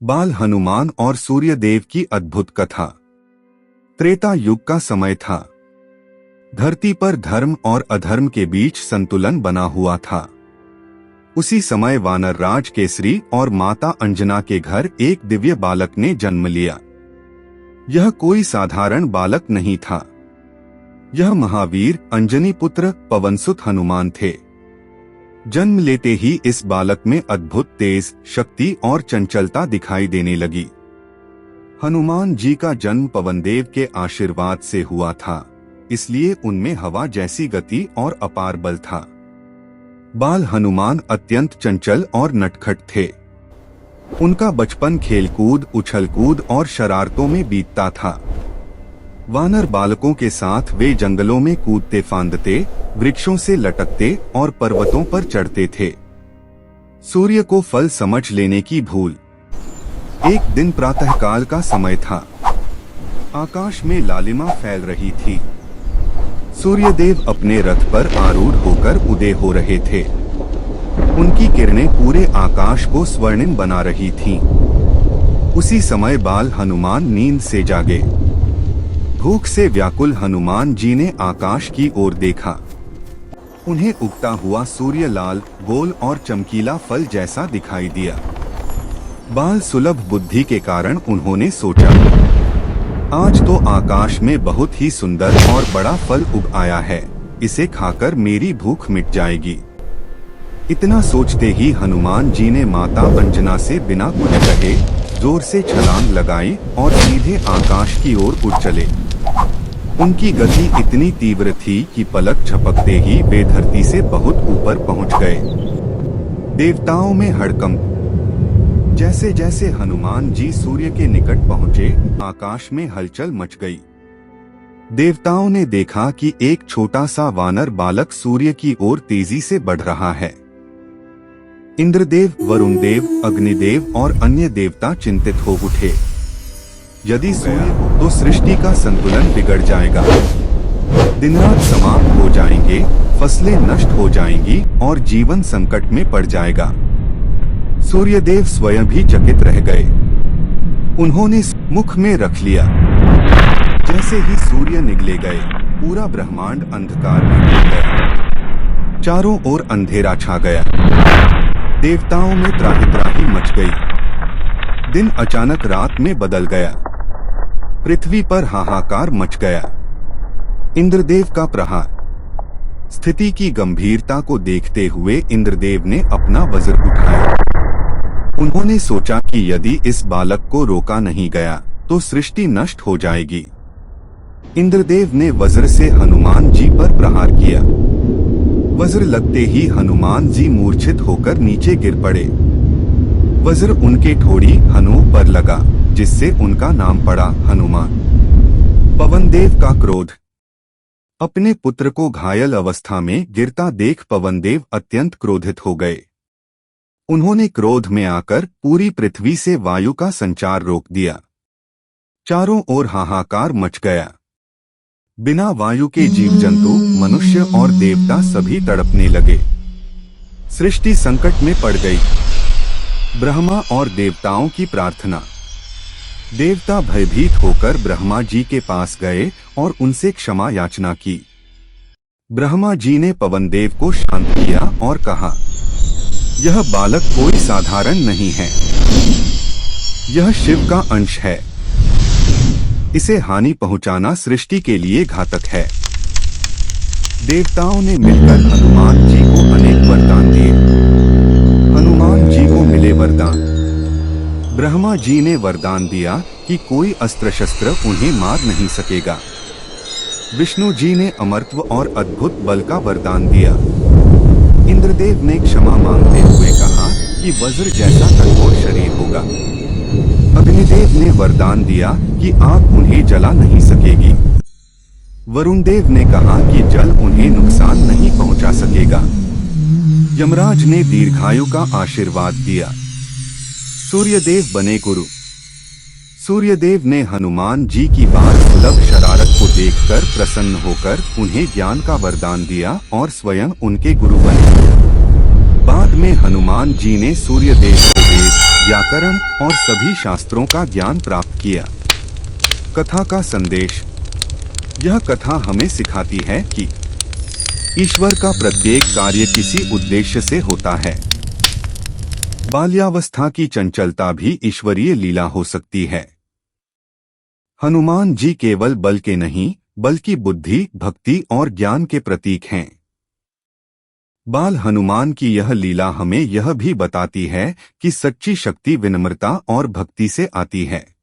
बाल हनुमान और सूर्यदेव की अद्भुत कथा। त्रेता युग का समय था। धरती पर धर्म और अधर्म के बीच संतुलन बना हुआ था। उसी समय वानर राज केसरी और माता अंजना के घर एक दिव्य बालक ने जन्म लिया। यह कोई साधारण बालक नहीं था। यह महावीर अंजनी पुत्र पवनसुत हनुमान थे। जन्म लेते ही इस बालक में अद्भुत तेज, शक्ति और चंचलता दिखाई देने लगी। हनुमान जी का जन्म पवनदेव के आशीर्वाद से हुआ था, इसलिए उनमें हवा जैसी गति और अपार बल था। बाल हनुमान अत्यंत चंचल और नटखट थे। उनका बचपन खेलकूद, उछलकूद और शरारतों में बीतता था। वानर बालकों के साथ वे जंगलों में कूदते फांदते, वृक्षों से लटकते और पर्वतों पर चढ़ते थे। सूर्य को फल समझ लेने की भूल। एक दिन प्रातःकाल का समय था। आकाश में लालिमा फैल रही थी। सूर्यदेव अपने रथ पर आरूढ़ होकर उदय हो रहे थे। उनकी किरणें पूरे आकाश को स्वर्णिम बना रही थीं। उसी समय बाल हनुमान नींद से जागे। भूख से व्याकुल हनुमान जी ने आकाश की ओर देखा। उन्हें उगता हुआ सूर्य लाल, गोल और चमकीला फल जैसा दिखाई दिया। बाल सुलभ बुद्धि के कारण उन्होंने सोचा, आज तो आकाश में बहुत ही सुंदर और बड़ा फल उग आया है, इसे खाकर मेरी भूख मिट जाएगी। इतना सोचते ही हनुमान जी ने माता अंजना से बिना कुछ कहे जोर से छलांग लगाई और सीधे आकाश की ओर उड़ चले। उनकी गति इतनी तीव्र थी कि पलक झपकते ही वे धरती से बहुत ऊपर पहुंच गए। देवताओं में हड़कंप। जैसे जैसे हनुमान जी सूर्य के निकट पहुंचे, आकाश में हलचल मच गई। देवताओं ने देखा कि एक छोटा सा वानर बालक सूर्य की ओर तेजी से बढ़ रहा है। इंद्रदेव, वरुण देव, अग्निदेव और अन्य देवता चिंतित हो उठे। यदि सूर्य तो सृष्टि का संतुलन बिगड़ जाएगा, दिन रात समाप्त हो जाएंगे, फसलें नष्ट हो जाएंगी और जीवन संकट में पड़ जाएगा। सूर्यदेव स्वयं भी चकित रह गए। उन्होंने मुख में रख लिया। जैसे ही सूर्य निगले गए, पूरा ब्रह्मांड अंधकार में डूब गया। चारों ओर अंधेरा छा गया। देवताओं में त्राहि मच गई। दिन अचानक रात में बदल गया। पृथ्वी पर हाहाकार मच गया। इंद्रदेव का प्रहार। स्थिति की गंभीरता को देखते हुए इंद्रदेव ने अपना वज्र उठाया। उन्होंने सोचा कि यदि इस बालक को रोका नहीं गया तो सृष्टि नष्ट हो जाएगी। इंद्रदेव ने वज्र से हनुमान जी पर प्रहार किया। वज्र लगते ही हनुमान जी मूर्छित होकर नीचे गिर पड़े। वज्र उनके ठोड़ी हनु पर लगा, जिससे उनका नाम पड़ा हनुमान। पवनदेव का क्रोध। अपने पुत्र को घायल अवस्था में गिरता देख पवनदेव अत्यंत क्रोधित हो गए। उन्होंने क्रोध में आकर पूरी पृथ्वी से वायु का संचार रोक दिया। चारों ओर हाहाकार मच गया। बिना वायु के जीव जंतु, मनुष्य और देवता सभी तड़पने लगे। सृष्टि संकट में पड़ गई। ब्रह्मा और देवताओं की प्रार्थना। देवता भयभीत होकर ब्रह्मा जी के पास गए और उनसे क्षमा याचना की। ब्रह्मा जी ने पवनदेव को शांत किया और कहा, यह बालक कोई साधारण नहीं है। यह शिव का अंश है। इसे हानि पहुंचाना सृष्टि के लिए घातक है। देवताओं ने मिलकर हनुमान जी को अनेक वरदान दिए। हनुमान जी को मिले वरदान। ब्रह्मा जी ने वरदान दिया कि कोई अस्त्र शस्त्र उन्हें मार नहीं सकेगा। विष्णु जी ने अमरत्व और अद्भुत बल का वरदान दिया। इंद्रदेव ने क्षमा मांगते हुए कहा कि वज्र जैसा कठोर शरीर होगा। अग्निदेव ने वरदान दिया कि आग उन्हें जला नहीं सकेगी। वरुण देव ने कहा कि जल उन्हें नुकसान नहीं पहुंचा सकेगा। यमराज ने दीर्घायु का आशीर्वाद दिया। सूर्यदेव बने गुरु। सूर्यदेव ने हनुमान जी की बाल सुलभ शरारत को देखकर प्रसन्न होकर उन्हें ज्ञान का वरदान दिया और स्वयं उनके गुरु बने। बाद में हनुमान जी ने सूर्यदेव को वेद, व्याकरण और सभी शास्त्रों का ज्ञान प्राप्त किया। कथा का संदेश। यह कथा हमें सिखाती है कि ईश्वर का प्रत्येक कार्य किसी उद्देश्य से होता है। बाल्यावस्था की चंचलता भी ईश्वरीय लीला हो सकती है। हनुमान जी केवल बल के नहीं, बल्कि बुद्धि, भक्ति और ज्ञान के प्रतीक हैं। बाल हनुमान की यह लीला हमें यह भी बताती है कि सच्ची शक्ति विनम्रता और भक्ति से आती है।